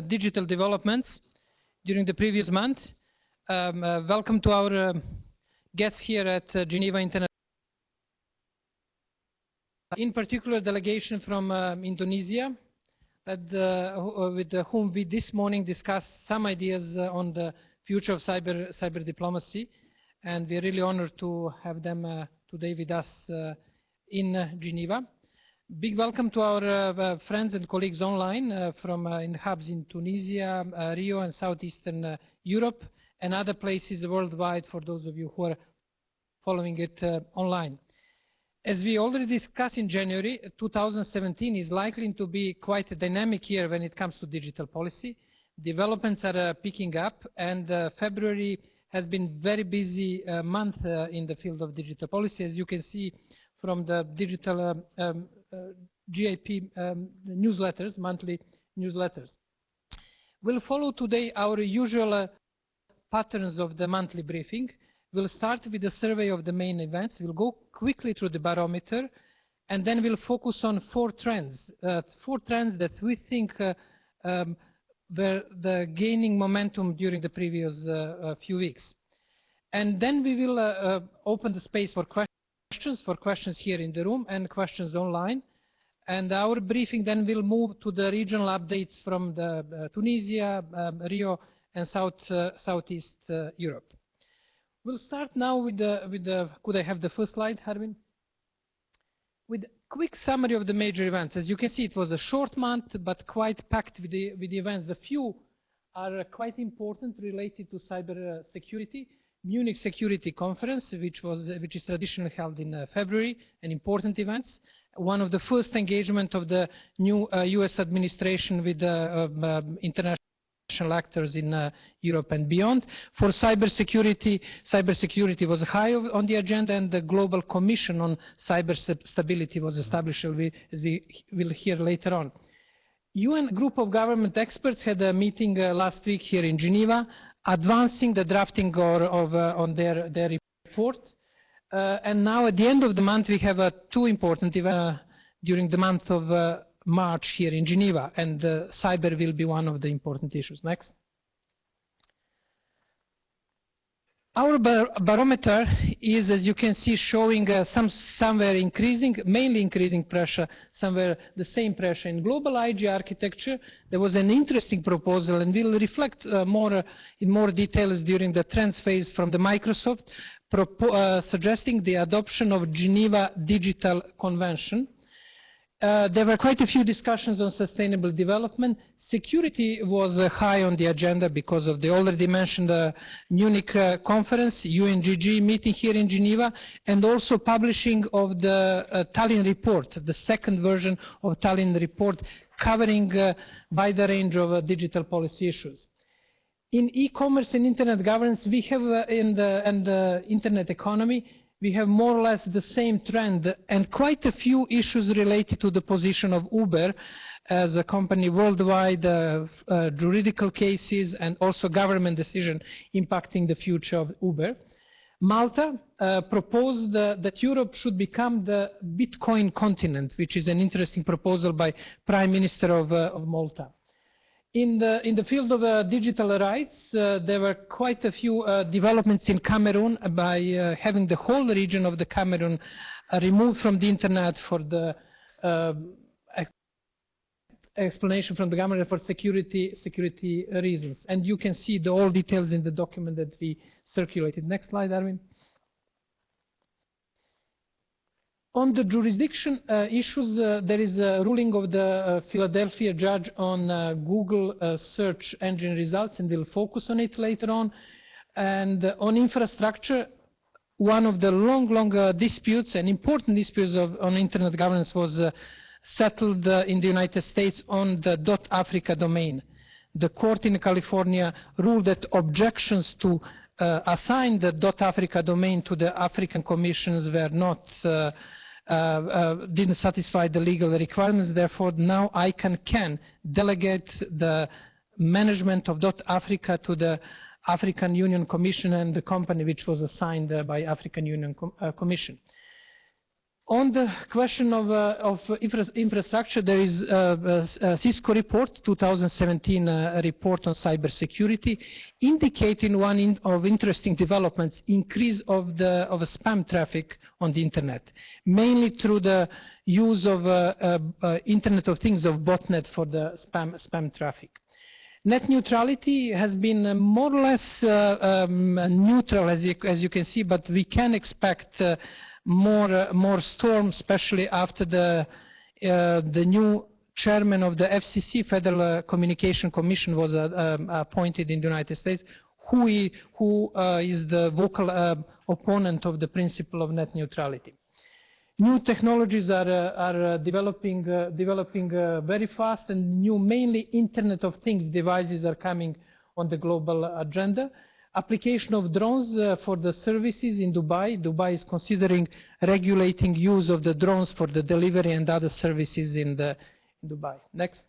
digital developments during the previous month. Welcome to our guests here at Geneva Internet. In particular, delegation from Indonesia, with whom we this morning discussed some ideas on the future of cyber diplomacy, and we're really honored to have them today with us in Geneva. Big welcome to our friends and colleagues online from in hubs in Tunisia, Rio and Southeastern Europe and other places worldwide for those of you who are following it online. As we already discussed in January, 2017 is likely to be quite a dynamic year when it comes to digital policy. Developments are picking up, and February has been very busy month in the field of digital policy, as you can see from the digital GIP newsletters, monthly newsletters. We'll follow today our usual patterns of the monthly briefing. We'll start with a survey of the main events. We'll go quickly through the barometer, and then we'll focus on four trends that we think were the gaining momentum during the previous few weeks. And then we will open the space for questions here in the room and questions online. And our briefing then will move to the regional updates from the Tunisia, Rio, and Southeast Europe. We'll start now with the. Could I have the first slide, Harvin? With a quick summary of the major events. As you can see, it was a short month, but quite packed with the events. The few are quite important, related to cyber security. Munich Security Conference, which is traditionally held in February, an important event. One of the first engagement of the new US administration with international actors in Europe and beyond. For cybersecurity was high on the agenda, and the Global Commission on Cyber Stability was established, as we will hear later on. UN group of government experts had a meeting last week here in Geneva, advancing the drafting on their report. And now at the end of the month, we have two important events during the month of March here in Geneva, and cyber will be one of the important issues. Next. Our barometer is, as you can see, showing somewhere increasing, mainly increasing pressure, somewhere the same pressure. In global IG architecture, there was an interesting proposal, and we'll reflect in more details during the trends phase from the Microsoft, suggesting the adoption of Geneva Digital Convention. There were quite a few discussions on sustainable development. Security was high on the agenda because of the already mentioned Munich conference, UNGG meeting here in Geneva, and also publishing of the Tallinn report, the second version of Tallinn report, covering a wider range of digital policy issues. In e-commerce and internet governance, we have in the internet economy, we have more or less the same trend, and quite a few issues related to the position of Uber as a company worldwide, juridical cases, and also government decision impacting the future of Uber. Malta proposed that Europe should become the Bitcoin continent, which is an interesting proposal by Prime Minister of Malta. In the field of digital rights, there were quite a few developments in Cameroon by having the whole region of the Cameroon removed from the internet for the explanation from the government for security reasons. And you can see all details in the document that we circulated. Next slide, Armin. On the jurisdiction issues, there is a ruling of the Philadelphia judge on Google search engine results, and we'll focus on it later on. And on infrastructure, one of the long disputes and important disputes on internet governance was settled in the United States on the .Africa domain. The court in California ruled that objections to assign the .Africa domain to the African commissions were not didn't satisfy the legal requirements. Therefore, now ICANN can delegate the management of .Africa to the African Union Commission and the company which was assigned by African Union Commission. On the question of infrastructure, there is a Cisco report, 2017 report on cybersecurity, indicating one of interesting developments, increase of spam traffic on the internet, mainly through the use of Internet of Things, of botnet for the spam traffic. Net neutrality has been more or less neutral, as you can see, but we can expect more storms, especially after the new chairman of the FCC, Federal Communication Commission, was appointed in the United States, who is the vocal opponent of the principle of net neutrality. New technologies are developing very fast, and new, mainly Internet of Things devices are coming on the global agenda. Application of drones for the services in Dubai. Dubai is considering regulating use of the drones for the delivery and other services in Dubai. Next.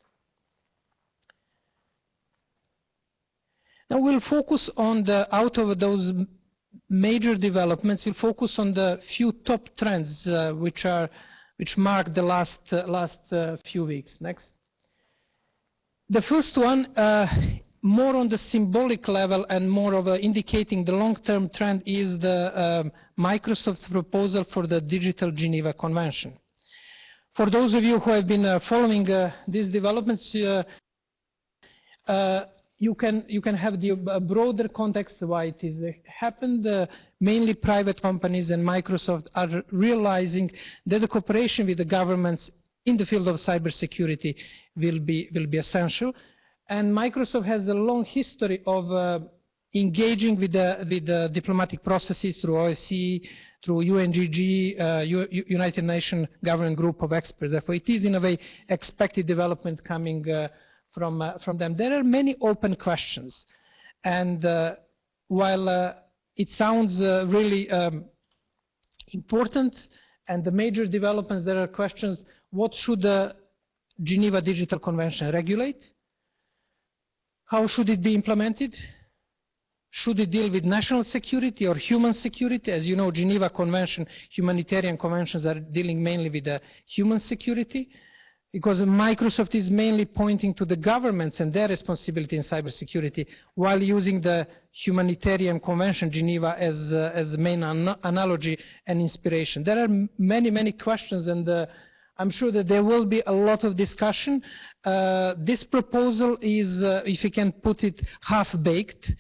Now we'll focus on out of those major developments, we'll focus on the few top trends which mark the last few weeks. Next. The first one, more on the symbolic level and more of indicating the long-term trend, is the Microsoft proposal for the Digital Geneva Convention. For those of you who have been following these developments, you can have the broader context why it is happened. Mainly private companies and Microsoft are realizing that the cooperation with the governments in the field of cybersecurity will be essential. And Microsoft has a long history of engaging with the diplomatic processes through OSCE, through UNGG, United Nations Government Group of Experts. Therefore, it is in a way expected development coming from them. There are many open questions, and while it sounds really important, and the major developments, there are questions: what should the Geneva Digital Convention regulate? How should it be implemented? Should it deal with national security or human security? As you know, Geneva Convention, humanitarian conventions are dealing mainly with human security, because Microsoft is mainly pointing to the governments and their responsibility in cybersecurity, while using the humanitarian convention, Geneva, as the main analogy and inspiration. There are many questions, and I'm sure that there will be a lot of discussion. This proposal is, if you can put it, half-baked,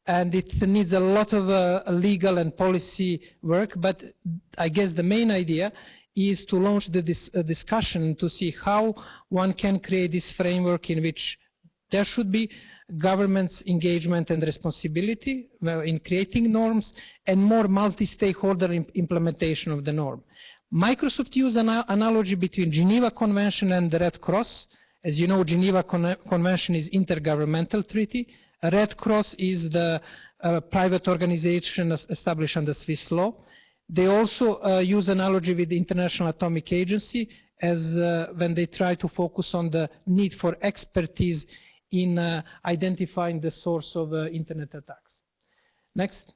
and it needs a lot of legal and policy work, but I guess the main idea is to launch the discussion to see how one can create this framework in which there should be government's engagement and responsibility in creating norms, and more multi-stakeholder implementation of the norm. Microsoft used an analogy between Geneva Convention and the Red Cross. As you know, Geneva Convention is intergovernmental treaty. Red Cross is the private organization established under Swiss law. They also use analogy with the International Atomic Agency, as when they try to focus on the need for expertise in identifying the source of internet attacks. Next.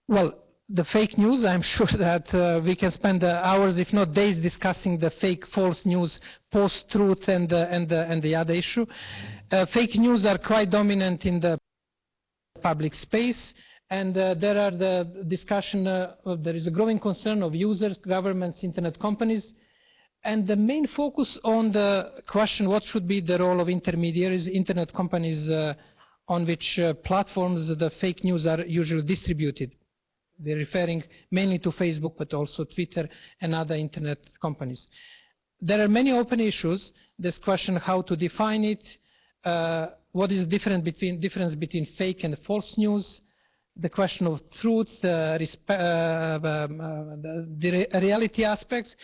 Well, the fake news, I'm sure that we can spend hours, if not days, discussing the fake, false news, post-truth, and the other issue. Fake news are quite dominant in the public space, and there are the discussion, there is a growing concern of users, governments, internet companies, and the main focus on the question what should be the role of intermediaries, internet companies on which platforms the fake news are usually distributed. They're referring mainly to Facebook, but also Twitter and other internet companies. There are many open issues. This question how to define it, what is the difference between fake and false news, the question of truth, the reality aspects,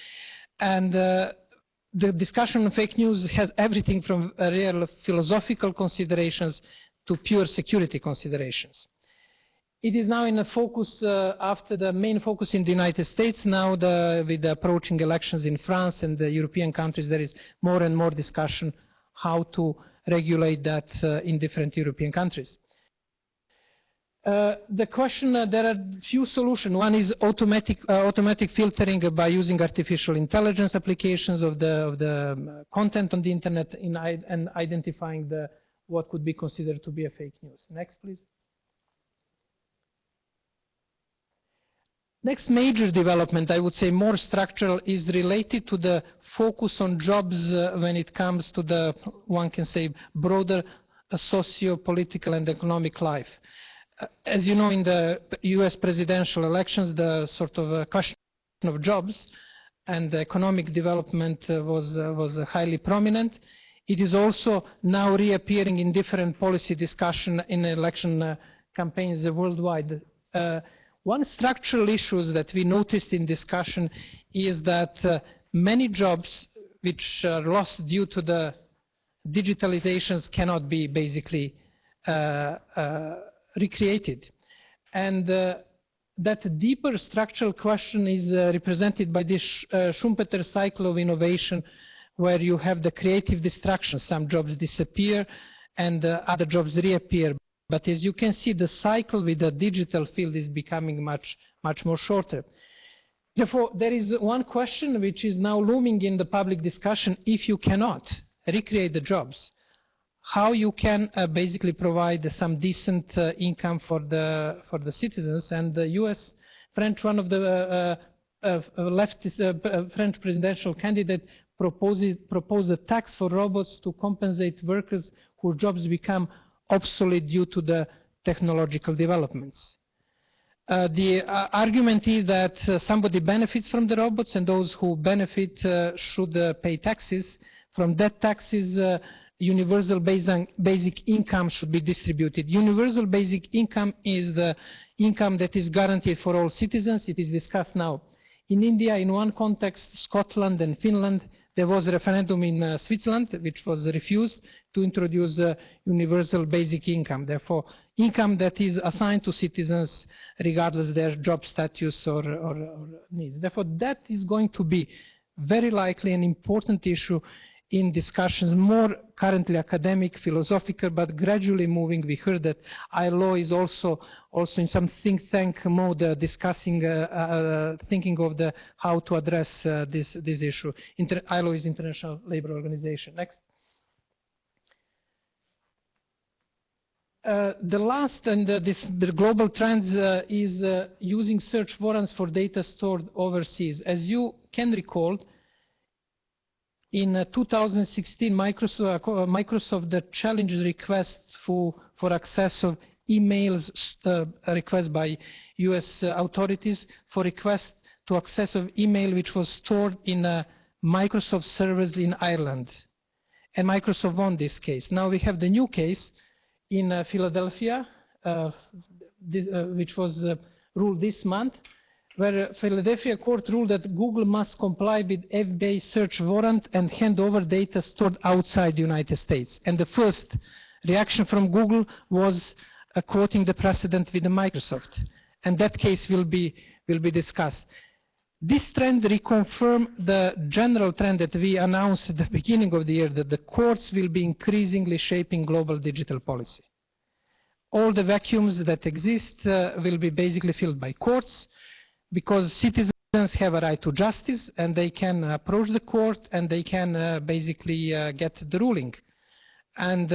and the discussion on fake news has everything from real philosophical considerations to pure security considerations. It is now in a focus after the main focus in the United States. Now with the approaching elections in France and the European countries, there is more and more discussion how to regulate that in different European countries. The question, there are few solutions. One is automatic filtering by using artificial intelligence applications of the content on the internet and identifying what could be considered to be a fake news. Next, please. Next major development, I would say more structural, is related to the focus on jobs when it comes to the, one can say, broader socio-political and economic life. As you know, in the US presidential elections, the sort of question of jobs and economic development was highly prominent. It is also now reappearing in different policy discussion in election campaigns worldwide. One structural issue that we noticed in discussion is that many jobs which are lost due to the digitalizations cannot be basically recreated. And that deeper structural question is represented by this Schumpeter cycle of innovation, where you have the creative destruction. Some jobs disappear and other jobs reappear. But as you can see, the cycle with the digital field is becoming much more shorter. Therefore, there is one question which is now looming in the public discussion. If you cannot recreate the jobs, how you can basically provide some decent income for the citizens? And the US, French, one of the leftist French presidential candidate proposed a tax for robots to compensate workers whose jobs become obsolete due to the technological developments. The argument is that somebody benefits from the robots, and those who benefit should pay taxes. From that taxes, universal basic income should be distributed. Universal basic income is the income that is guaranteed for all citizens. It is discussed now. In India, in one context, Scotland and Finland, there was a referendum in Switzerland which was refused to introduce universal basic income. Therefore, income that is assigned to citizens regardless of their job status or needs. Therefore, that is going to be very likely an important issue in discussions, more currently academic, philosophical, but gradually moving. We heard that ILO is also in some think tank mode discussing, thinking of how to address this issue. ILO is International Labour Organization. Next. The last and the global trends is using search warrants for data stored overseas. As you can recall, in 2016, Microsoft challenged requests for access of emails requests by US authorities for request to access of email which was stored in Microsoft servers in Ireland. And Microsoft won this case. Now we have the new case in Philadelphia, which was ruled this month, where Philadelphia court ruled that Google must comply with FBI search warrant and hand over data stored outside the United States. And the first reaction from Google was quoting the precedent with Microsoft. And that case will be discussed. This trend reconfirms the general trend that we announced at the beginning of the year, that the courts will be increasingly shaping global digital policy. All the vacuums that exist will be basically filled by courts, because citizens have a right to justice, and they can approach the court and they can basically get the ruling. And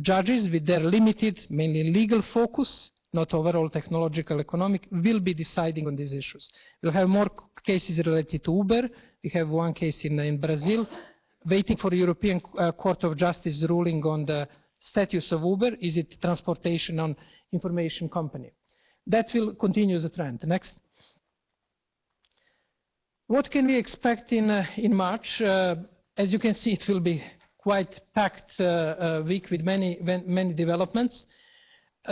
judges, with their limited, mainly legal focus, not overall technological, economic, will be deciding on these issues. We'll have more cases related to Uber. We have one case in Brazil, waiting for the European Court of Justice ruling on the status of Uber. Is it transportation on information company? That will continue as a trend. Next. What can we expect in March? As you can see, it will be quite packed week with many developments.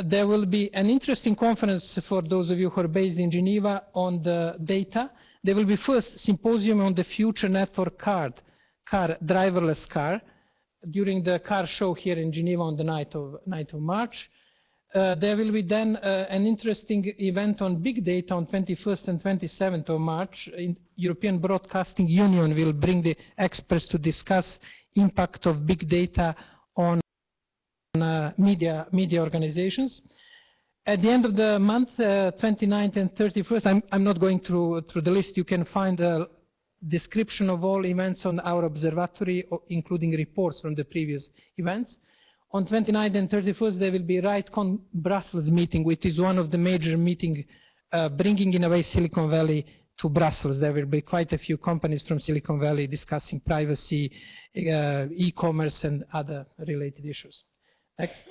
There will be an interesting conference for those of you who are based in Geneva on the data. There will be first symposium on the future network driverless car during the car show here in Geneva on the night of March. There will be then an interesting event on big data on 21st and 27th of March. European Broadcasting Union will bring the experts to discuss impact of big data on media organizations. At the end of the month, 29th and 31st, I'm not going through the list. You can find a description of all events on our observatory, including reports from the previous events. On 29th and 31st, there will be RightCon Brussels meeting, which is one of the major meetings bringing in a way Silicon Valley to Brussels. There will be quite a few companies from Silicon Valley discussing privacy, e-commerce, and other related issues. Next.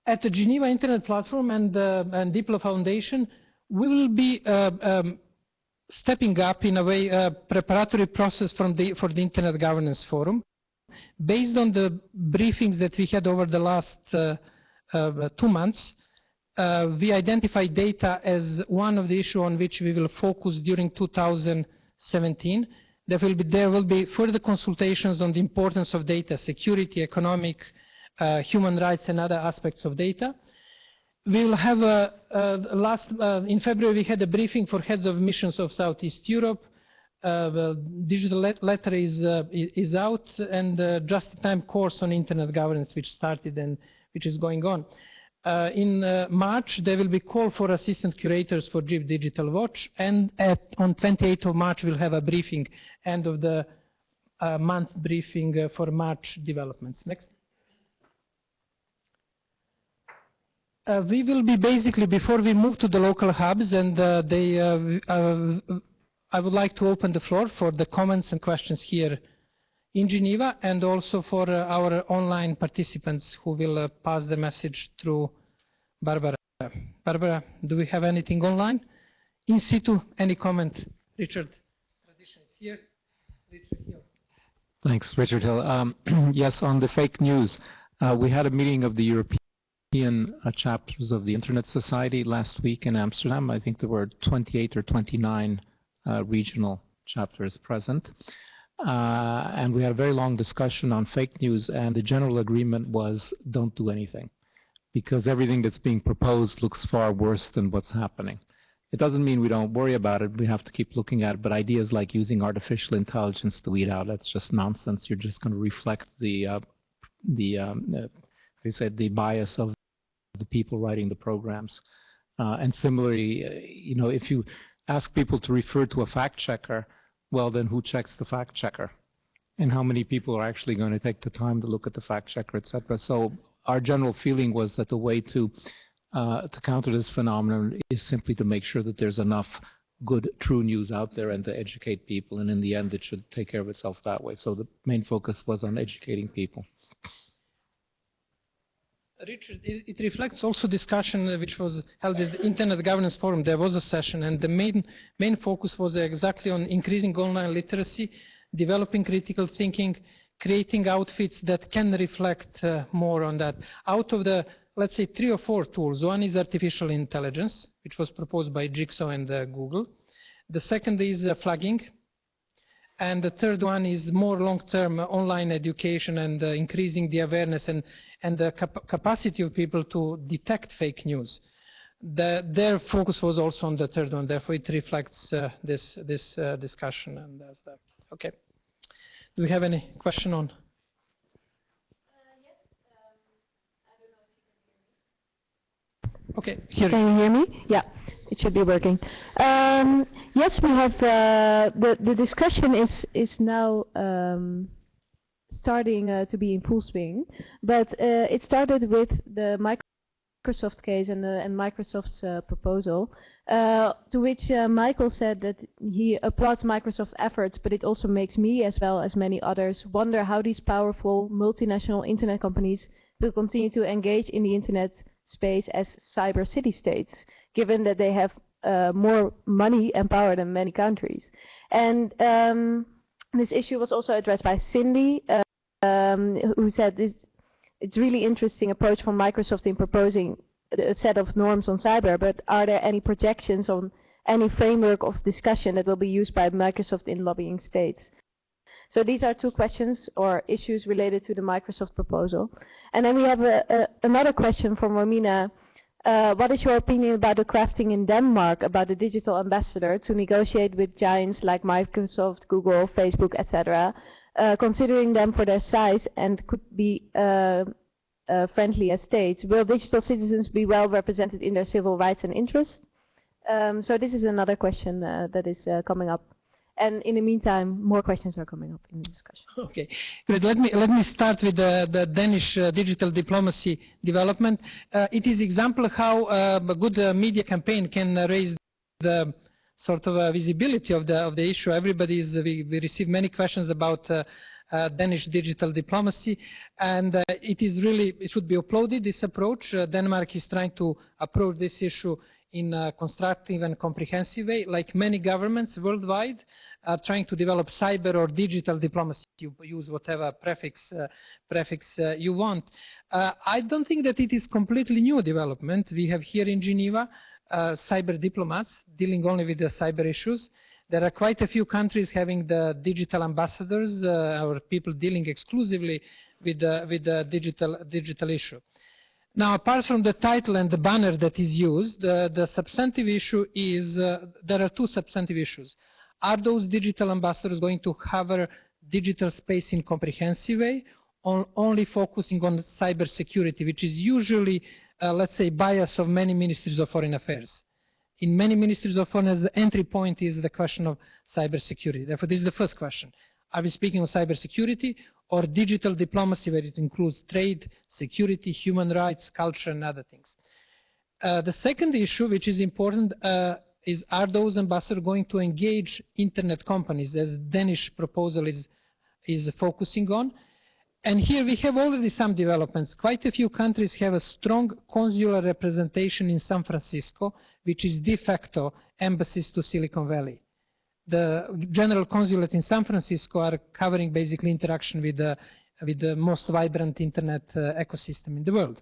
At the Geneva Internet Platform and Diplo Foundation, we will be stepping up in a way preparatory process for the Internet Governance Forum. Based on the briefings that we had over the last 2 months, we identified data as one of the issues on which we will focus during 2017. There will be further consultations on the importance of data security, economic, human rights, and other aspects of data. We will have in February we had a briefing for heads of missions of Southeast Europe. The digital letter is out, and just-in-time course on internet governance, which started and which is going on. In March, there will be call for assistant curators for GIP Digital Watch, and on 28th of March, we'll have a briefing, end of the month briefing for March developments. Next. We will be basically, before we move to the local hubs, and I would like to open the floor for the comments and questions here in Geneva, and also for our online participants who will pass the message through Barbara. Barbara, do we have anything online? In situ, any comment? Richard, tradition is here. Richard Hill. Thanks, Richard Hill. Yes, on the fake news, we had a meeting of the European chapters of the Internet Society last week in Amsterdam. I think there were 28 or 29 regional chapters present. And we had a very long discussion on fake news, and the general agreement was don't do anything, because everything that's being proposed looks far worse than what's happening. It doesn't mean we don't worry about it. We have to keep looking at it, but ideas like using artificial intelligence to weed out, that's just nonsense. You're just going to reflect the bias of the people writing the programs. And similarly, if you ask people to refer to a fact checker, well, then who checks the fact checker? And how many people are actually going to take the time to look at the fact checker, etc.? So our general feeling was that the way to counter this phenomenon is simply to make sure that there's enough good, true news out there and to educate people. And in the end, it should take care of itself that way. So the main focus was on educating people. Richard, it reflects also discussion which was held at the Internet Governance Forum. There was a session, and the main focus was exactly on increasing online literacy, developing critical thinking, creating outfits that can reflect more on that. Out of the, let's say, 3 or 4 tools, one is artificial intelligence, which was proposed by Jigsaw and Google. The second is flagging. And the third one is more long-term online education and increasing the awareness and the capacity of people to detect fake news. Their focus was also on the third one, therefore it reflects this discussion. And that's that. Okay. Do we have any question on? Yes. I don't know if you can hear me. Okay. Here. Can you hear me? Yeah. It should be working. Yes, we have the discussion is now starting to be in full swing, but it started with the Microsoft case and Microsoft's proposal, to which Michael said that he applauds Microsoft's efforts, but it also makes me, as well as many others, wonder how these powerful multinational internet companies will continue to engage in the internet space as cyber city-states, given that they have more money and power than many countries. And this issue was also addressed by Cindy, who said it's really interesting approach from Microsoft in proposing a set of norms on cyber, but are there any projections on any framework of discussion that will be used by Microsoft in lobbying states? So these are 2 questions or issues related to the Microsoft proposal. And then we have another question from Romina. What is your opinion about the crafting in Denmark about the digital ambassador to negotiate with giants like Microsoft, Google, Facebook, etc., considering them for their size and could be friendly as states. Will digital citizens be well represented in their civil rights and interests? So this is another question that is coming up. And in the meantime, more questions are coming up in the discussion. Okay, great. Let me start with the Danish digital diplomacy development. It is example how a good media campaign can raise the sort of visibility of the issue. Everybody is, we receive many questions about Danish digital diplomacy, and it should be uploaded, this approach. Denmark is trying to approach this issue in a constructive and comprehensive way, like many governments worldwide are trying to develop cyber or digital diplomacy. You use whatever prefix you want. I don't think that it is completely new development. We have here in Geneva cyber diplomats dealing only with the cyber issues. There are quite a few countries having the digital ambassadors, or people dealing exclusively with the digital issue. Now, apart from the title and the banner that is used, the substantive issue is, there are two substantive issues. Are those digital ambassadors going to cover digital space in a comprehensive way, or only focusing on cyber security, which is usually, let's say, bias of many ministries of foreign affairs? In many ministries of foreign affairs, the entry point is the question of cyber security. Therefore, this is the first question. Are we speaking of cyber security or digital diplomacy, where it includes trade, security, human rights, culture, and other things? The second issue, which is important, is are those ambassadors going to engage internet companies, as the Danish proposal is focusing on? And here we have already some developments. Quite a few countries have a strong consular representation in San Francisco, which is de facto embassies to Silicon Valley. The general consulate in San Francisco are covering basically interaction with the most vibrant internet ecosystem in the world.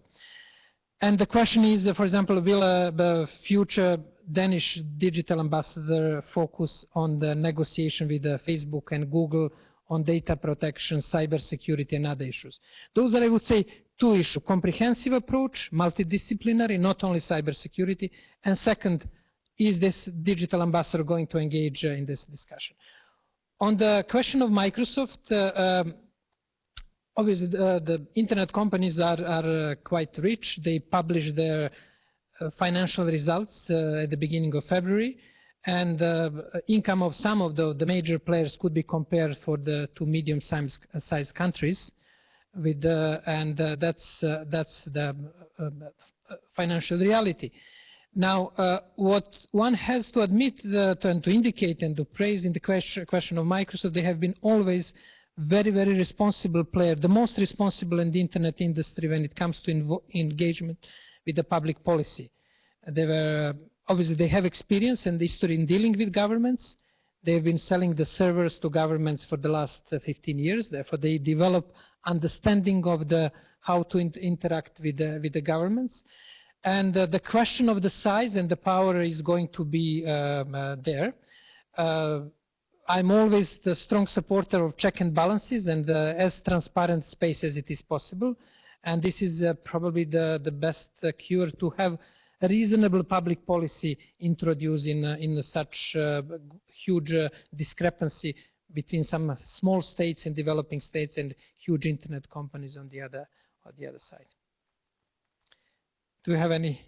And the question is, for example, will the future Danish digital ambassador focus on the negotiation with Facebook and Google on data protection, cyber security, and other issues? Those are, I would say, two issues: comprehensive approach, multidisciplinary, not only cyber security, and second, is this digital ambassador going to engage in this discussion? On the question of Microsoft, obviously the internet companies are quite rich. They publish their financial results at the beginning of February, and income of some of the major players could be compared for the two medium-sized countries, with and that's the financial reality. Now, what one has to admit and to indicate and to praise in the question of Microsoft, they have been always very, very responsible player, the most responsible in the internet industry when it comes to engagement with the public policy. They were, obviously, they have experience and history in dealing with governments. They have been selling the servers to governments for the last 15 years. Therefore, they develop understanding of how to interact with the governments. And the question of the size and the power is going to be there. I'm always the strong supporter of check and balances and as transparent space as it is possible. And this is probably the best cure to have a reasonable public policy introduced in such huge discrepancy between some small states and developing states and huge internet companies on the other side. Do you have any?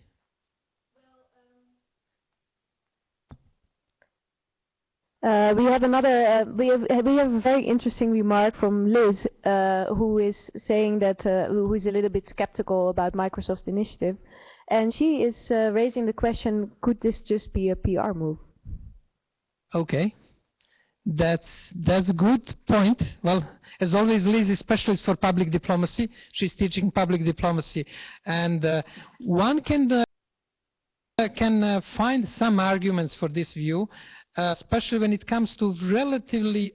We have another. We have a very interesting remark from Liz, who is saying that who is a little bit skeptical about Microsoft's initiative, and she is raising the question: could this just be a PR move? Okay, that's a good point. Well, as always, Liz is specialist for public diplomacy. She's teaching public diplomacy, and one can find some arguments for this view. Especially when it comes to relatively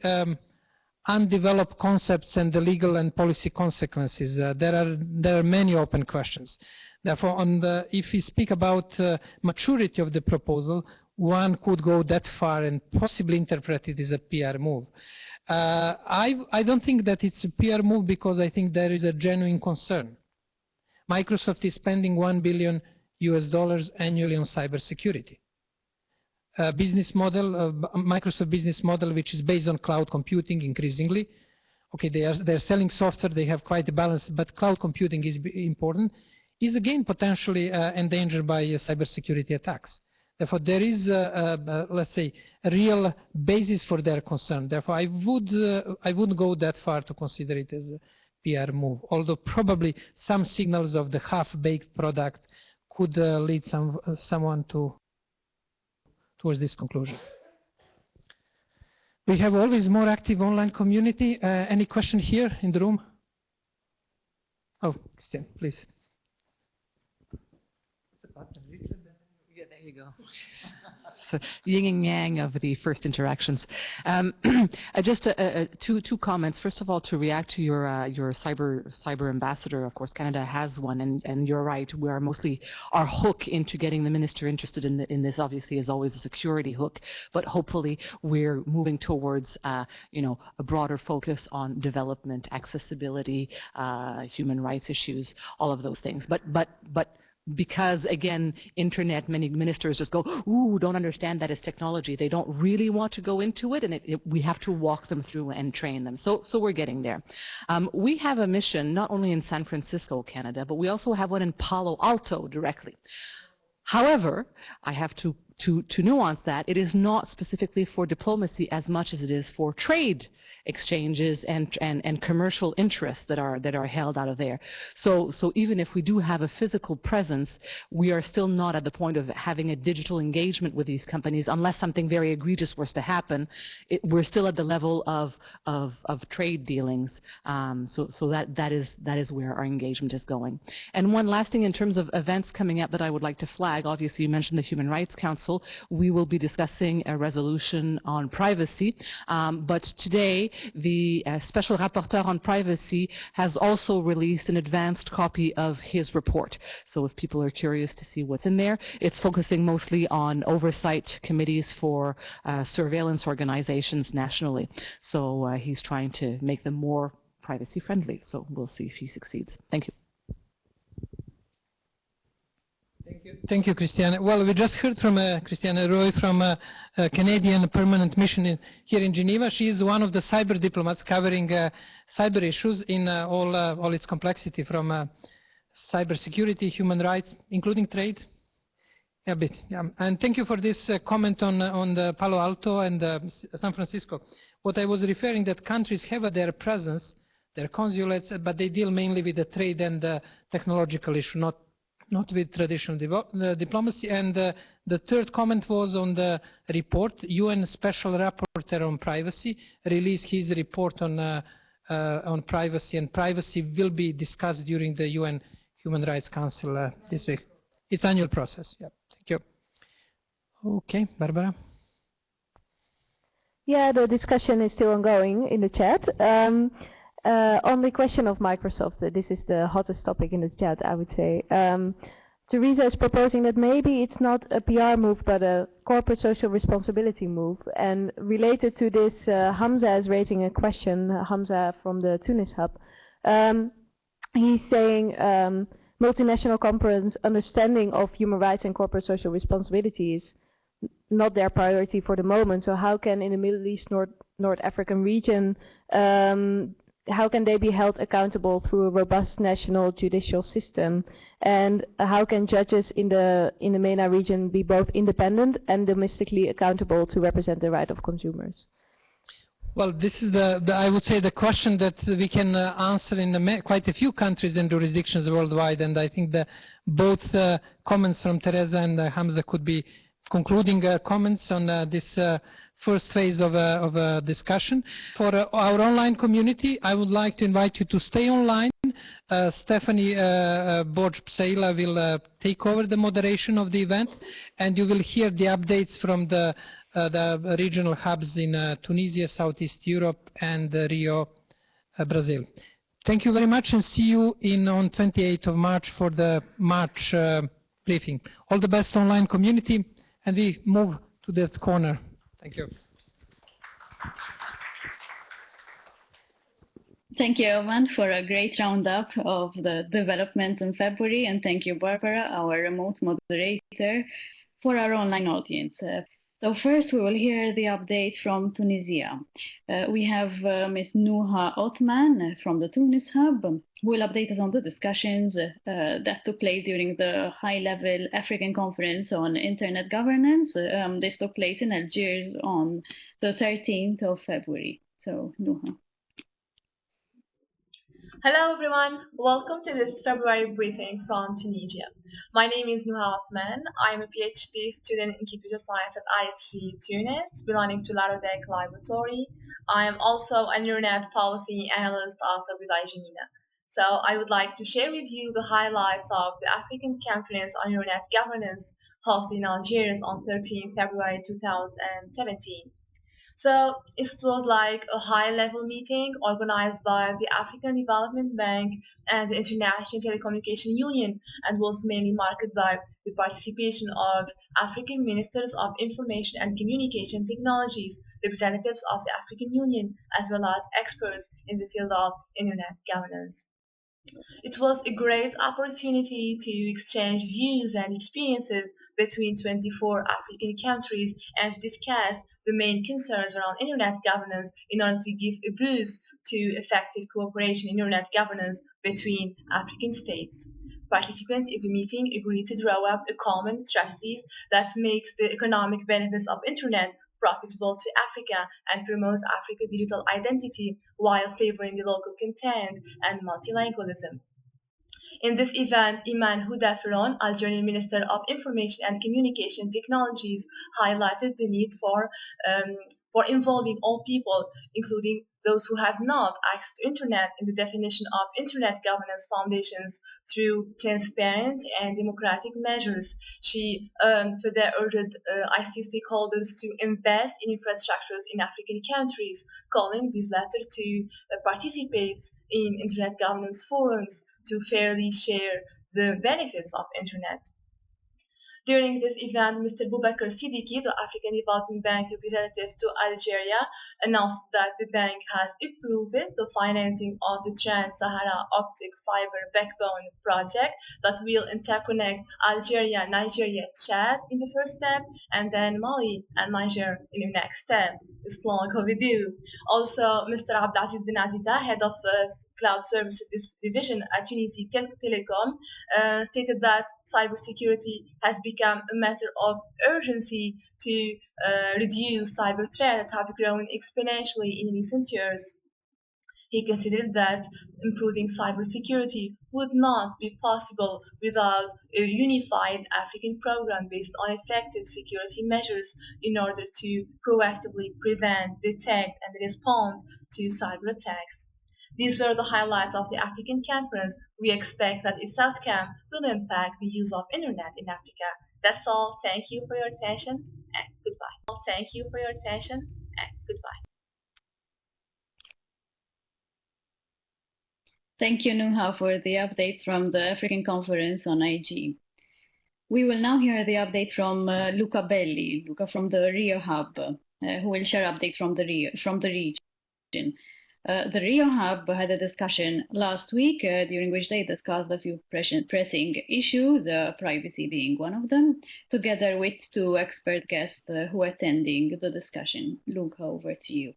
undeveloped concepts and the legal and policy consequences. There are many open questions. Therefore, if we speak about maturity of the proposal, one could go that far and possibly interpret it as a PR move. I don't think that it's a PR move because I think there is a genuine concern. Microsoft is spending $1 billion annually on cybersecurity. Business model, Microsoft business model, which is based on cloud computing increasingly, okay, they're selling software, they have quite a balance, but cloud computing is important, is again potentially endangered by cybersecurity attacks. Therefore, there is, let's say, a real basis for their concern. Therefore, I wouldn't go that far to consider it as a PR move, although probably some signals of the half-baked product could lead someone towards this conclusion. We have always more active online community. Any question here in the room? Oh, Christian, please. Yeah, there you go. The yin and yang of the first interactions. Just two comments. First of all, to react to your cyber ambassador. Of course, Canada has one, and you're right. We are mostly our hook into getting the minister interested in this. Obviously, is always a security hook, but hopefully we're moving towards a broader focus on development, accessibility, human rights issues, all of those things. But because, again, internet, many ministers just go, ooh, don't understand that it's technology. They don't really want to go into it, and we have to walk them through and train them. So we're getting there. We have a mission not only in San Francisco, Canada, but we also have one in Palo Alto directly. However, I have to nuance that. It is not specifically for diplomacy as much as it is for trade exchanges and commercial interests that are held out of there. So even if we do have a physical presence, we are still not at the point of having a digital engagement with these companies unless something very egregious was to happen. We're still at the level of trade dealings. So that is where our engagement is going. And one last thing in terms of events coming up that I would like to flag. Obviously, you mentioned the Human Rights Council. We will be discussing a resolution on privacy, but today the Special Rapporteur on Privacy has also released an advanced copy of his report. So if people are curious to see what's in there, it's focusing mostly on oversight committees for surveillance organizations nationally. So he's trying to make them more privacy friendly. So we'll see if he succeeds. Thank you. Thank you, Christiane. Well, we just heard from Christiane Roy from a Canadian permanent mission here in Geneva. She is one of the cyber diplomats covering cyber issues in all its complexity, from cyber security, human rights, including trade. Yeah, and thank you for this comment on the Palo Alto and San Francisco. What I was referring, that countries have their presence, their consulates, but they deal mainly with the trade and technological issue, not with traditional diplomacy. And the third comment was on the report. UN Special Rapporteur on Privacy released his report on privacy, and privacy will be discussed during the UN Human Rights Council this week. It's an annual process. Yeah. Thank you. Okay, Barbara. Yeah, the discussion is still ongoing in the chat. On the question of Microsoft, this is the hottest topic in the chat, I would say. Teresa is proposing that maybe it's not a PR move, but a corporate social responsibility move. And related to this, Hamza is raising a question, Hamza from the Tunis hub. He's saying multinational companies' understanding of human rights and corporate social responsibility is not their priority for the moment. So how can, in the Middle East, North African region, how can they be held accountable through a robust national judicial system? And how can judges in the MENA region be both independent and domestically accountable to represent the right of consumers? Well, this is I would say the question that we can answer in quite a few countries and jurisdictions worldwide, and I think that both comments from Teresa and Hamza could be concluding comments on this first phase of a discussion. For our online community, I would like to invite you to stay online. Stephanie Borg-Pseila will take over the moderation of the event, and you will hear the updates from the regional hubs in Tunisia, Southeast Europe, and Rio, Brazil. Thank you very much, and see you on 28th of March for the March briefing. All the best, online community, and we move to that corner. Thank you. Thank you, Oman, for a great roundup of the development in February, and thank you, Barbara, our remote moderator, for our online audience. So first we will hear the update from Tunisia. We have Ms. Nuha Othman from the Tunis Hub, who will update us on the discussions that took place during the high-level African Conference on Internet Governance. This took place in Algiers on the 13th of February. So, Nuha. Hello everyone, welcome to this February briefing from Tunisia. My name is Nuha Othman. I am a PhD student in computer science at ISG Tunis, belonging to Larodec Laboratory. I am also an Internet policy analyst author with Janeiro. So I would like to share with you the highlights of the African Conference on Internet Governance hosted in Algiers on 13 February 2017. So it was like a high-level meeting organized by the African Development Bank and the International Telecommunication Union, and was mainly marked by the participation of African Ministers of Information and Communication Technologies, representatives of the African Union, as well as experts in the field of Internet governance. It was a great opportunity to exchange views and experiences between 24 African countries and to discuss the main concerns around Internet governance in order to give a boost to effective cooperation in Internet governance between African states. Participants in the meeting agreed to draw up a common strategy that makes the economic benefits of Internet profitable to Africa and promotes Africa's digital identity while favoring the local content and multilingualism. In this event, Iman Houda-Ferron, Algerian Minister of Information and Communication Technologies, highlighted the need for involving all people, including those who have not access to Internet, in the definition of Internet governance foundations through transparent and democratic measures. She further urged ICT stakeholders to invest in infrastructures in African countries, calling these latter to participate in Internet governance forums to fairly share the benefits of Internet. During this event, Mr. Boubacar Siddiqui, the African Development Bank representative to Algeria, announced that the bank has approved the financing of the Trans-Sahara Optic Fiber Backbone project that will interconnect Algeria, Nigeria, Chad in the first step, and then Mali and Niger in the next step. It's long overdue. Also, Mr. Abdelaziz Ben Azita, head of Cloud Services Division at Tunisia Telecom, stated that cybersecurity has become a matter of urgency to reduce cyber threats that have grown exponentially in recent years. He considered that improving cybersecurity would not be possible without a unified African program based on effective security measures in order to proactively prevent, detect, and respond to cyber attacks. These were the highlights of the African Conference. We expect that its outcome will impact the use of Internet in Africa. That's all. Thank you for your attention and goodbye. Thank you for your attention and goodbye. Thank you, Nuha, for the updates from the African Conference on IG. We will now hear the update from Luca Belli, from the Rio Hub, who will share updates from the region. The Rio Hub had a discussion last week during which they discussed a few pressing issues, privacy being one of them, together with two expert guests who are attending the discussion. Luca, over to you.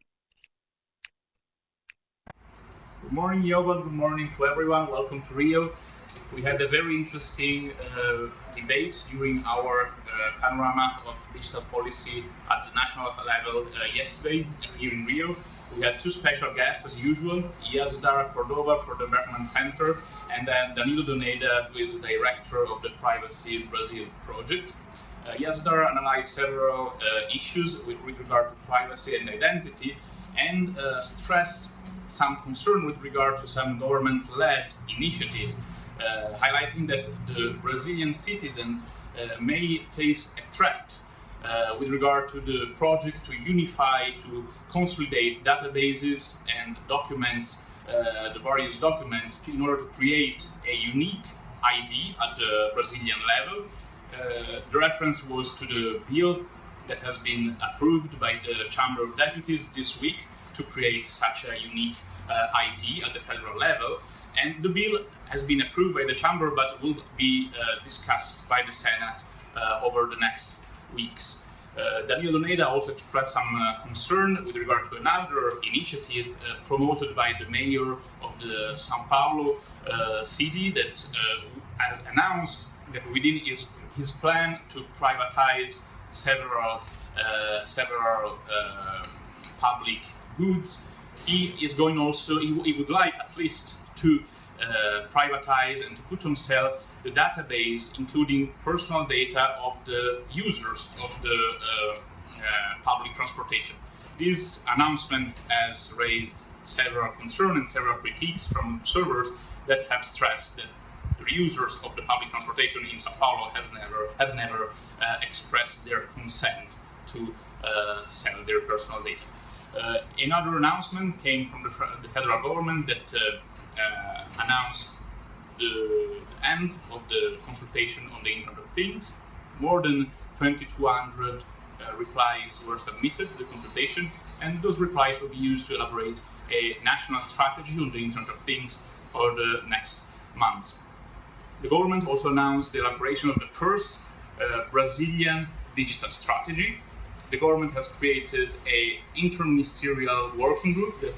Good morning, Jovan. Good morning to everyone. Welcome to Rio. We had a very interesting debate during our panorama of digital policy at the national level yesterday here in Rio. We had two special guests as usual, Isadora Cordova for the Berkman Center, and then Danilo Doneda, who is the director of the Privacy Brazil project. Isadora analyzed several issues with regard to privacy and identity, and stressed some concern with regard to some government-led initiatives, highlighting that the Brazilian citizen may face a threat with regard to the project to unify, to consolidate databases and documents, the various documents, in order to create a unique ID at the Brazilian level. The reference was to the bill that has been approved by the Chamber of Deputies this week to create such a unique ID at the federal level. And the bill has been approved by the Chamber, but will be discussed by the Senate over the next weeks. Danilo Doneda also expressed some concern with regard to another initiative promoted by the mayor of the São Paulo city that has announced that within his plan to privatize several public goods, he is going also, he would like at least to privatize and to put on sale the database, including personal data of the users of the public transportation. This announcement has raised several concerns and several critiques from observers that have stressed that the users of the public transportation in Sao Paulo have never expressed their consent to sell their personal data. Another announcement came from the federal government that announced the end of the consultation on the Internet of Things. More than 2,200 replies were submitted to the consultation, and those replies will be used to elaborate a national strategy on the Internet of Things for the next months. The government also announced the elaboration of the first Brazilian digital strategy. The government has created an interministerial working group that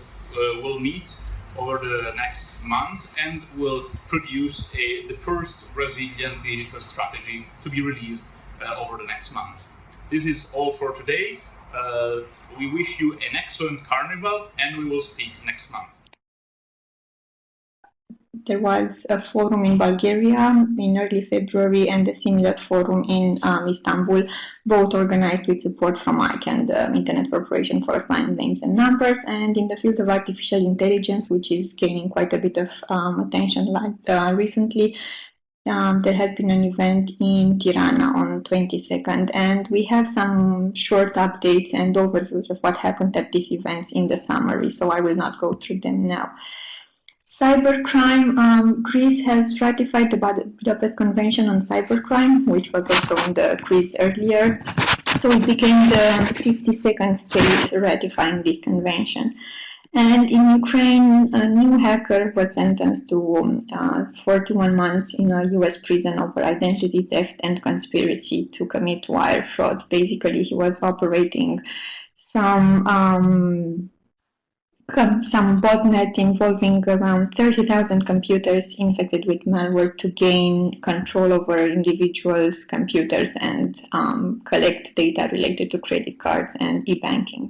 will meet over the next months and will produce the first Brazilian digital strategy to be released over the next months. This is all for today. We wish you an excellent carnival, and we will speak next month. There was a forum in Bulgaria in early February and a similar forum in Istanbul, both organized with support from IC and the Internet Corporation for Assigned Names and Numbers. And in the field of artificial intelligence, which is gaining quite a bit of attention recently, there has been an event in Tirana on 22nd, and we have some short updates and overviews of what happened at these events in the summary, so I will not go through them now. Cybercrime, Greece has ratified the Budapest Convention on Cybercrime, which was also in the quiz earlier. So it became the 52nd state ratifying this convention. And in Ukraine, a new hacker was sentenced to 41 months in a US prison over identity theft and conspiracy to commit wire fraud. Basically, he was operating some botnet involving around 30,000 computers infected with malware to gain control over individuals' computers and collect data related to credit cards and e-banking.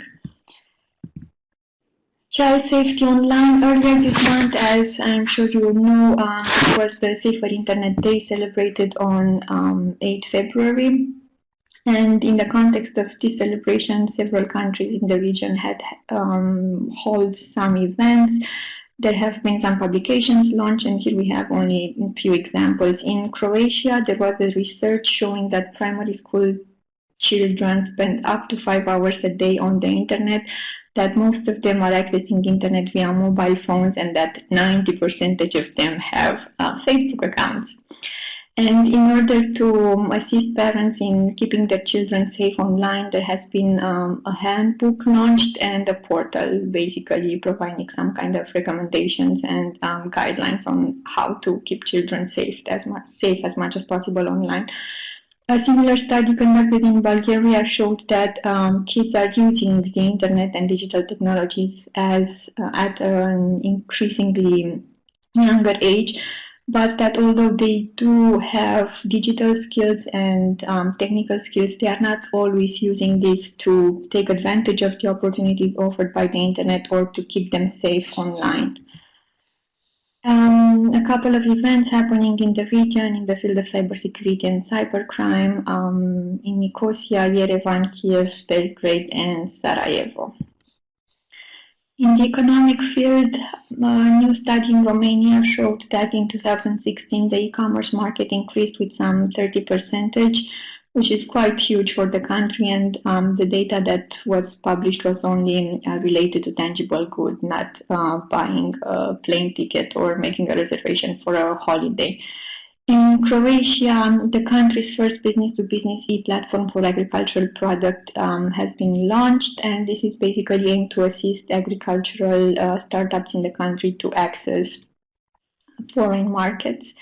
Child Safety Online. Earlier this month, as I'm sure you will know, it was the Safer Internet Day celebrated on 8 February. And in the context of this celebration, several countries in the region had held some events. There have been some publications launched, and here we have only a few examples. In Croatia, there was a research showing that primary school children spend up to 5 hours a day on the internet, that most of them are accessing internet via mobile phones, and that 90% of them have Facebook accounts. And in order to assist parents in keeping their children safe online, there has been a handbook launched and a portal basically providing some kind of recommendations and guidelines on how to keep children safe as much as possible online. A similar study conducted in Bulgaria showed that kids are using the internet and digital technologies at an increasingly younger age, but that although they do have digital skills and technical skills, they are not always using this to take advantage of the opportunities offered by the internet or to keep them safe online. A couple of events happening in the region in the field of cybersecurity and cybercrime in Nicosia, Yerevan, Kiev, Belgrade, and Sarajevo. In the economic field, a new study in Romania showed that in 2016 the e-commerce market increased with some 30%, which is quite huge for the country, and the data that was published was only related to tangible goods, not buying a plane ticket or making a reservation for a holiday. In Croatia, the country's first business-to-business e-platform for agricultural product has been launched, and this is basically aimed to assist agricultural startups in the country to access foreign markets.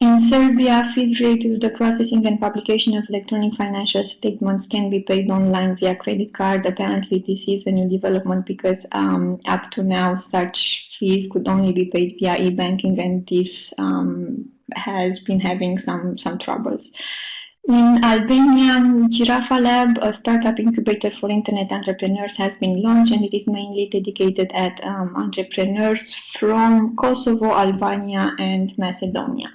In Serbia, fees related to the processing and publication of electronic financial statements can be paid online via credit card. Apparently, this is a new development because up to now, such fees could only be paid via e-banking, and this has been having some troubles. In Albania, Giraffa Lab, a startup incubator for internet entrepreneurs, has been launched, and it is mainly dedicated at entrepreneurs from Kosovo, Albania, and Macedonia.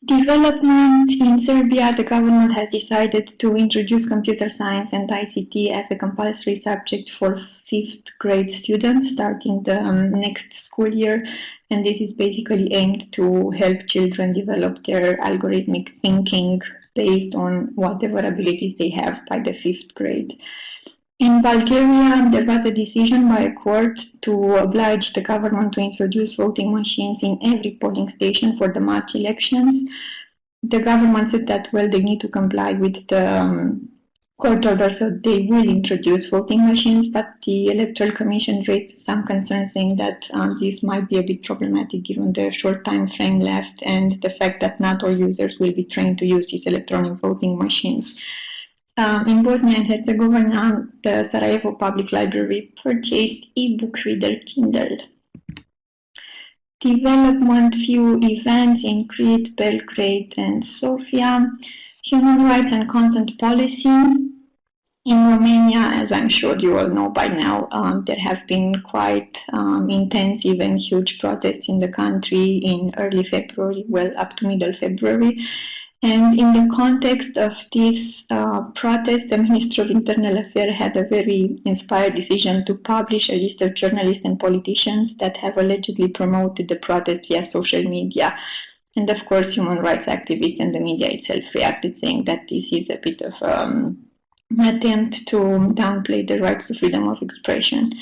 Development in Serbia, the government has decided to introduce computer science and ICT as a compulsory subject for 5th grade students starting the next school year, and this is basically aimed to help children develop their algorithmic thinking based on whatever abilities they have by the 5th grade. In Bulgaria, there was a decision by a court to oblige the government to introduce voting machines in every polling station for the March elections. The government said that, well, they need to comply with the court order, so they will introduce voting machines, but the Electoral Commission raised some concerns, saying that this might be a bit problematic given the short time frame left and the fact that not all users will be trained to use these electronic voting machines. In Bosnia and Herzegovina, the Sarajevo Public Library purchased e-book reader Kindle. Development few events in Crete, Belgrade, and Sofia. Human rights and content policy. In Romania, as I'm sure you all know by now, there have been quite intensive and huge protests in the country in early February, well, up to middle February. And in the context of this protest, the Minister of Internal Affairs had a very inspired decision to publish a list of journalists and politicians that have allegedly promoted the protest via social media. And of course, human rights activists and the media itself reacted, saying that this is a bit of an attempt to downplay the rights to freedom of expression.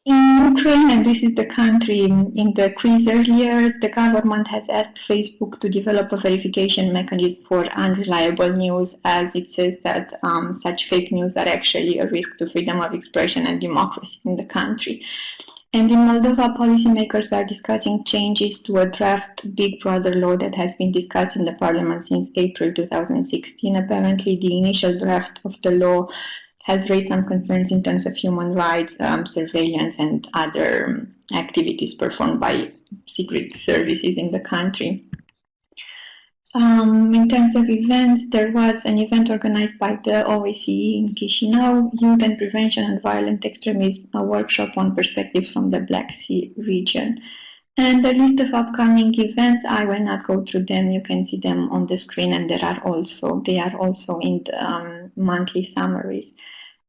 In Ukraine, and this is the country in the quiz earlier, the government has asked Facebook to develop a verification mechanism for unreliable news, as it says that such fake news are actually a risk to freedom of expression and democracy in the country. And in Moldova, policymakers are discussing changes to a draft Big Brother law that has been discussed in the parliament since April 2016. Apparently, the initial draft of the law has raised some concerns in terms of human rights, surveillance, and other activities performed by secret services in the country. In terms of events, there was an event organized by the OSCE in Chisinau, Youth and Prevention and Violent Extremism, a workshop on perspectives from the Black Sea region. And the list of upcoming events, I will not go through them. You can see them on the screen, and they are also in the monthly summaries.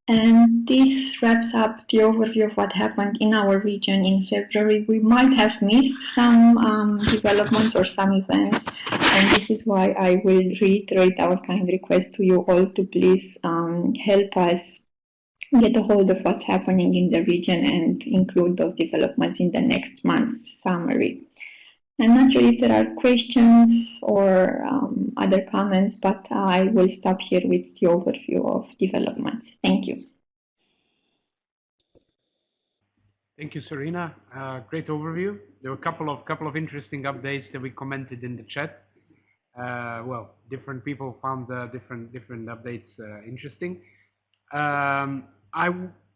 And this wraps up the overview of what happened in our region in February. We might have missed some developments or some events, and this is why I will reiterate our kind request to you all to please help us get a hold of what's happening in the region and include those developments in the next month's summary. I'm not sure if there are questions or other comments, but I will stop here with the overview of developments. Thank you. Thank you, Serena. Great overview. There were a couple of interesting updates that we commented in the chat. Well, different people found different updates interesting.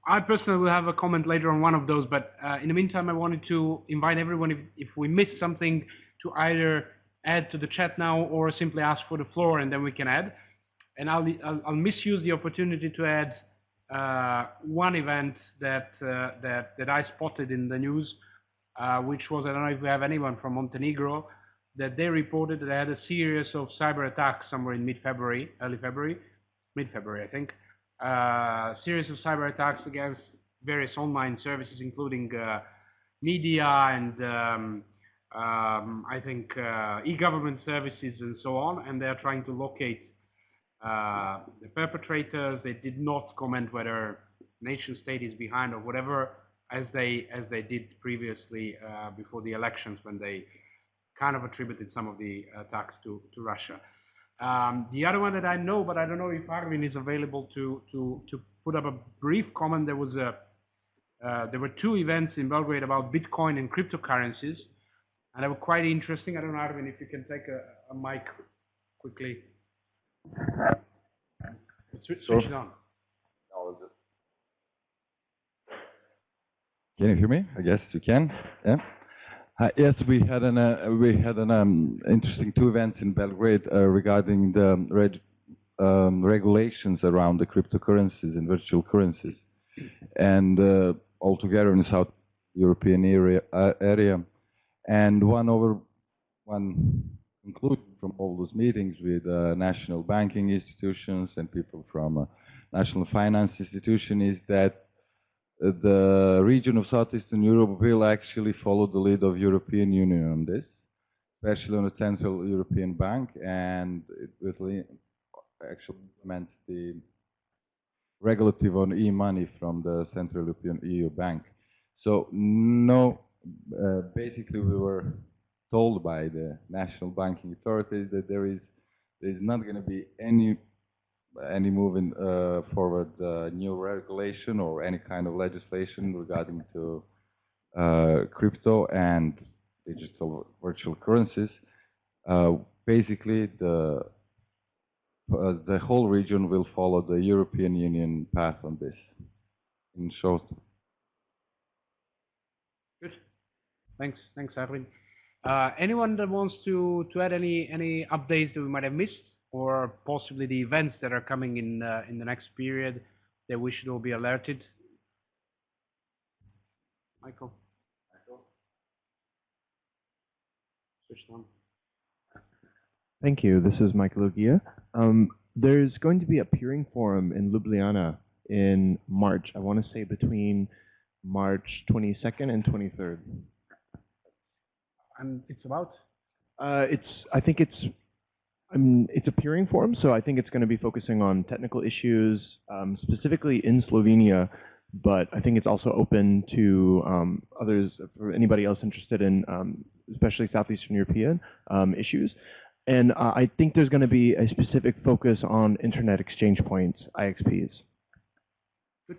I personally will have a comment later on one of those, but in the meantime, I wanted to invite everyone, if we missed something, to either add to the chat now or simply ask for the floor, and then we can add. And I'll misuse the opportunity to add one event that I spotted in the news, which was, I don't know if we have anyone from Montenegro, that they reported that they had a series of cyber attacks somewhere in mid-February, mid-February, I think. Series of cyber attacks against various online services, including media and I think e-government services and so on, and they are trying to locate the perpetrators. They did not comment whether nation state is behind or whatever, as they did previously before the elections, when they kind of attributed some of the attacks to Russia. The other one that I know, but I don't know if Arvin is available to put up a brief comment. There was there were two events in Belgrade about Bitcoin and cryptocurrencies, and they were quite interesting. I don't know, Arvin, if you can take a mic quickly. Switch it on. Can you hear me? I guess you can. Yeah. Yes, we had an interesting two events in Belgrade regarding the regulations around the cryptocurrencies and virtual currencies, and altogether in the South European area. And one conclusion from all those meetings with national banking institutions and people from national finance institution is that the region of Southeastern Europe will actually follow the lead of European Union on this, especially on the Central European Bank, and it will actually implement the regulative on e-money from the Central European EU Bank. So no, basically we were told by the national banking authorities that there is not going to be any moving forward new regulation or any kind of legislation regarding to crypto and digital virtual currencies. Basically, the whole region will follow the European Union path on this. In short. Good. Thanks, Arvin. Anyone that wants to add any updates that we might have missed, or possibly the events that are coming in the next period that we should all be alerted? Michael. Switch on. Thank you. This is Michael Ogia. There's going to be a peering forum in Ljubljana in March. I want to say between March 22nd and 23rd. And it's about? I think it's a peering forum, so I think it's going to be focusing on technical issues, specifically in Slovenia, but I think it's also open to others, for anybody else interested in especially Southeastern European issues. And I think there's going to be a specific focus on internet exchange points, IXPs. Good.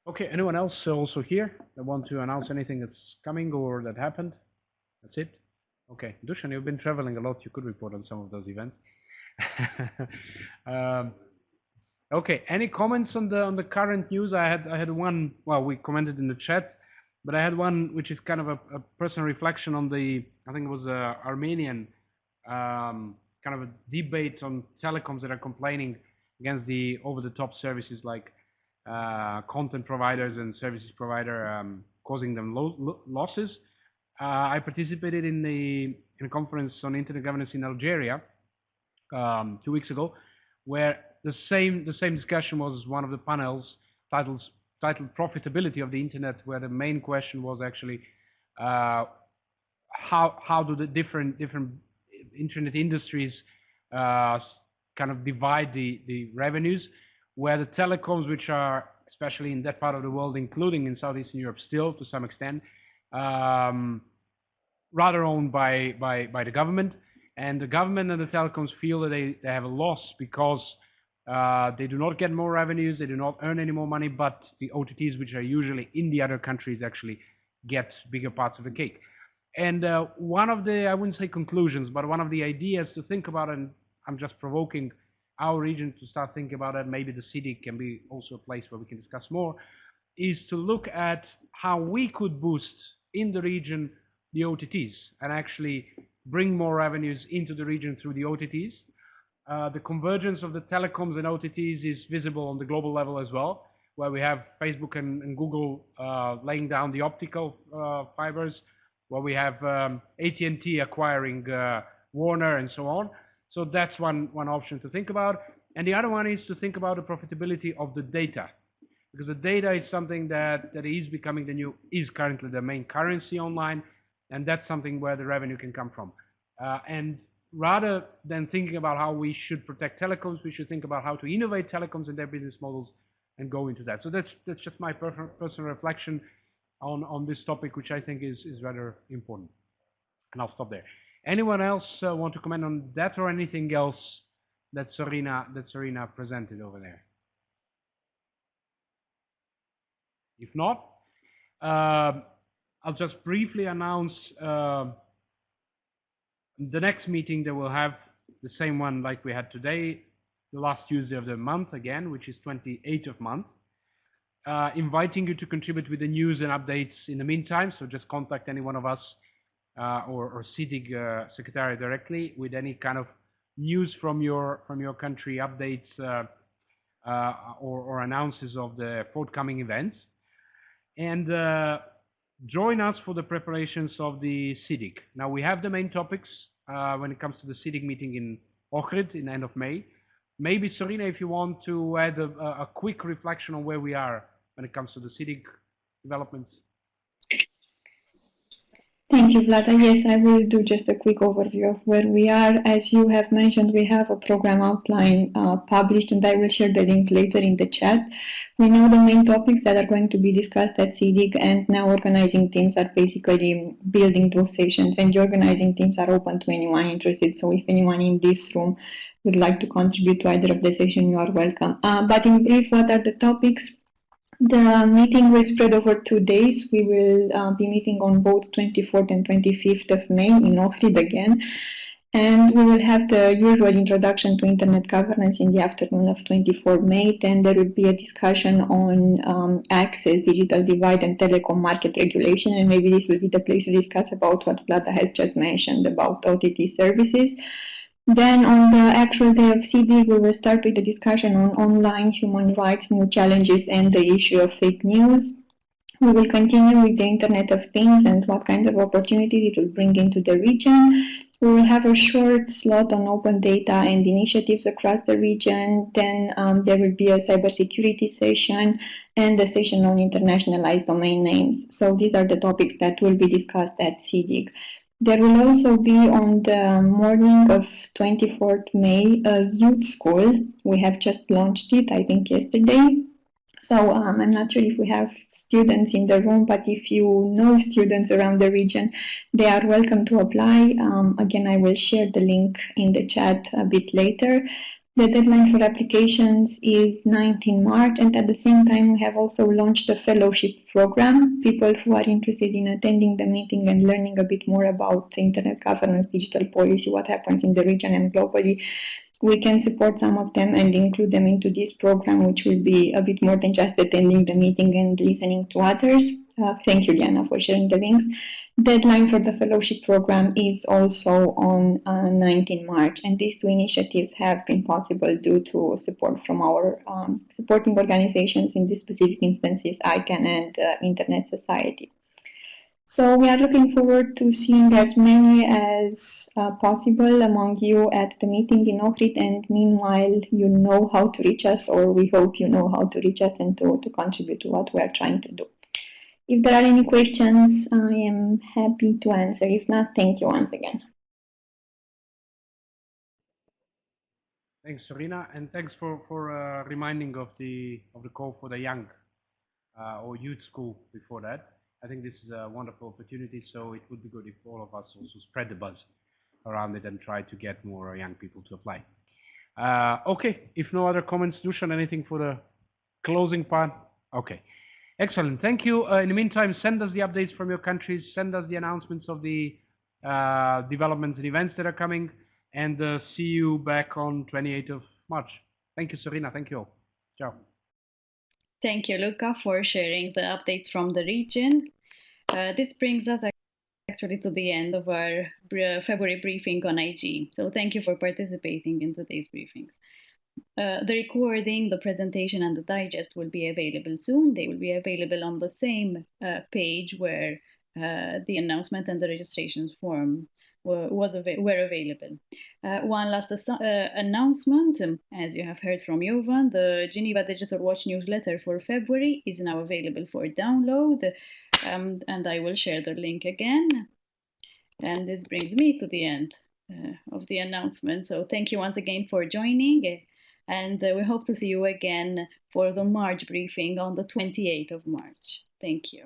Okay, anyone else also here that want to announce anything that's coming or that happened? That's it? Okay, Dusan, you've been traveling a lot. You could report on some of those events. Okay, any comments on the current news? I had one. Well, we commented in the chat, but I had one which is kind of a personal reflection on the. I think it was Armenian kind of a debate on telecoms that are complaining against the over-the-top services like content providers and services provider causing them losses. I participated in a conference on internet governance in Algeria 2 weeks ago, where the same discussion was one of the panels titled "Profitability of the Internet," where the main question was actually how do the different internet industries kind of divide the revenues, where the telecoms, which are especially in that part of the world, including in Southeastern Europe still to some extent, rather owned by the government, and the government and the telecoms feel that they have a loss because they do not get more revenues, they do not earn any more money, but the OTTs, which are usually in the other countries, actually get bigger parts of the cake. And one of the, I wouldn't say conclusions, but one of the ideas to think about, and I'm just provoking our region to start thinking about it, maybe the city can be also a place where we can discuss more, is to look at how we could boost in the region the OTTs and actually bring more revenues into the region through the OTTs. The convergence of the telecoms and OTTs is visible on the global level as well, where we have Facebook and Google laying down the optical fibers, where we have AT&T acquiring Warner and so on. So that's one option to think about. And the other one is to think about the profitability of the data, because the data is something that is becoming is currently the main currency online, and that's something where the revenue can come from. And rather than thinking about how we should protect telecoms, we should think about how to innovate telecoms and their business models and go into that. So that's just my personal reflection on this topic, which I think is rather important. And I'll stop there. Anyone else want to comment on that or anything else that Serena presented over there? If not, I'll just briefly announce the next meeting that we'll have, the same one like we had today, the last Tuesday of the month again, which is 28th of month. Inviting you to contribute with the news and updates in the meantime, so just contact any one of us or CIDIG Secretariat directly with any kind of news from your country, updates or announces of the forthcoming events. And join us for the preparations of the CIDIG. Now we have the main topics when it comes to the CIDIG meeting in Ohrid in the end of May. Maybe Sorina, if you want to add a quick reflection on where we are when it comes to the CIDIG developments. Thank you, Vlada. Yes, I will do just a quick overview of where we are. As you have mentioned, we have a program outline published, and I will share the link later in the chat. We know the main topics that are going to be discussed at CIDIG, and now organizing teams are basically building those sessions, and the organizing teams are open to anyone interested. So if anyone in this room would like to contribute to either of the sessions, you are welcome. But in brief, what are the topics? The meeting will spread over 2 days. We will be meeting on both 24th and 25th of May in Ohrid again. And we will have the usual introduction to internet governance in the afternoon of 24 May. Then there will be a discussion on access, digital divide, and telecom market regulation. And maybe this will be the place to discuss about what Vlada has just mentioned about OTT services. Then on the actual day of CIDIG, we will start with the discussion on online human rights, new challenges, and the issue of fake news. We will continue with the Internet of Things and what kind of opportunities it will bring into the region. We will have a short slot on open data and initiatives across the region. Then there will be a cybersecurity session and a session on internationalized domain names. So these are the topics that will be discussed at CIDIG. There will also be on the morning of 24th May a youth school. We have just launched it, I think, yesterday. So I'm not sure if we have students in the room, but if you know students around the region, they are welcome to apply. Again, I will share the link in the chat a bit later. The deadline for applications is 19 March, and at the same time, we have also launched a fellowship program. People who are interested in attending the meeting and learning a bit more about internet governance, digital policy, what happens in the region and globally, we can support some of them and include them into this program, which will be a bit more than just attending the meeting and listening to others. Thank you, Diana, for sharing the links. Deadline for the fellowship program is also on 19 March, and these two initiatives have been possible due to support from our supporting organizations, in these specific instances, ICANN and Internet Society. So we are looking forward to seeing as many as possible among you at the meeting in Ohrid, and meanwhile you know how to reach us, or we hope you know how to reach us and to contribute to what we are trying to do. If there are any questions, I am happy to answer. If not, thank you once again. Thanks, Sorina, and thanks for reminding of the call for the young or youth school before that. I think this is a wonderful opportunity, so it would be good if all of us also spread the buzz around it and try to get more young people to apply. Okay, if no other comments, Dusan, anything for the closing part? Okay. Excellent, thank you. In the meantime, send us the updates from your countries, send us the announcements of the developments and events that are coming, and see you back on 28th of March. Thank you, Serena. Thank you all. Ciao. Thank you, Luca, for sharing the updates from the region. This brings us actually to the end of our February briefing on IG. So thank you for participating in today's briefings. The recording, the presentation, and the digest will be available soon. They will be available on the same page where the announcement and the registration form were available. One last announcement, as you have heard from Jovan, the Geneva Digital Watch newsletter for February is now available for download, and I will share the link again. And this brings me to the end of the announcement. So thank you once again for joining. And we hope to see you again for the March briefing on the 28th of March. Thank you.